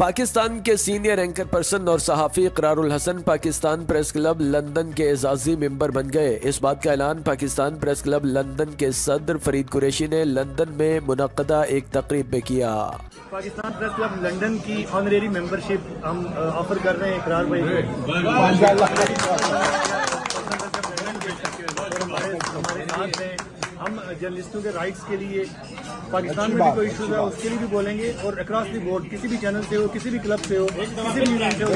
پاکستان کے senior anchor person اور صحافی اقرار الحسن پاکستان پریس کلب لندن کے اعزازی ممبر بن گئے۔ اس بات کا اعلان پاکستان پریس کلب لندن کے صدر فرید قریشی نے لندن میں منعقدہ ایک تقریب میں کیا۔ پاکستان پریس کلب لندن کی آنریری ممبرشپ ہم آفر کر رہے ہیں اقرار بھائی ہمارے ساتھ ہیں۔ ہم جرنلسٹوں کے رائٹس کے لیے پاکستان میں بھی کوئی ایشوز ہے اس کے لیے بھی بولیں گے، اور اکراس دی بورڈ کسی بھی چینل سے ہو، کسی بھی کلب سے ہو، کسی بھی ایونٹ سے ہو۔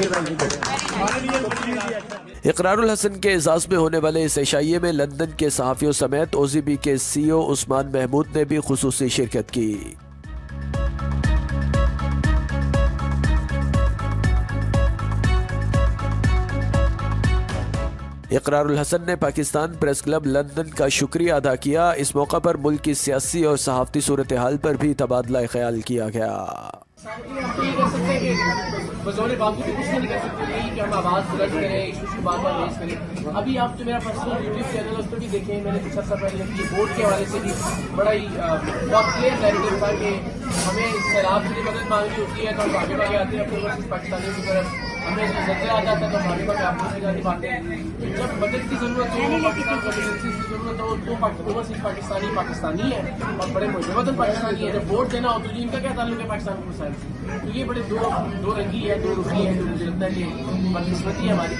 اقرار الحسن کے اعزاز میں ہونے والے اس عشائیے میں لندن کے صحافیوں سمیت او زی بی کے سی او عثمان محمود نے بھی خصوصی شرکت کی۔ اقرار الحسن نے پاکستان پریس کلب لندن کا شکریہ ادا کیا۔ اس موقع پر ملک کی سیاسی اور صحافتی صورتحال پر بھی تبادلہ خیال کیا گیا۔ آپ تو یہ کر سکتے ہیں کہ بزور باقی تو کچھ نہیں کر سکتے کہ ہم آواز بلند کریں، ایشوز کی بار بار ریز کریں۔ ابھی آپ جو میرا پرسنل یوٹیوب چینل ہے اس پہ بھی دیکھیں، میں نے کچھ عرصہ پہلے یہ ووٹ کے حوالے سے بھی بڑا ہی بہت کلیئر نیریٹو تھا کہ ہمیں سیلاب کی مدد مانگنی ہوتی ہے تو ہم آگے بھاگے آتے ہیں اپنے ورسز پاکستانیوں کی طرف، ہمیں زلزلہ آ جاتا ہے تو ہم آگے بھاگے آپ سے جانے پاتے ہیں۔ جب مدد کی ضرورت ہو، پاکستان کو ایمرجنسی کی ضرورت ہو تو اوورسیز پاکستانی ہے اور بڑے مجموعاً پاکستانی ہے۔ جب ووٹ دینا ہو تو ان کا کیا تعلق ہے پاکستان کے مسائل سے؟ تو یہ بڑے دو رنگی ہے، دو رخی ہے، جو مجھے لگتا ہے کہ بدقسمتی ہے ہماری۔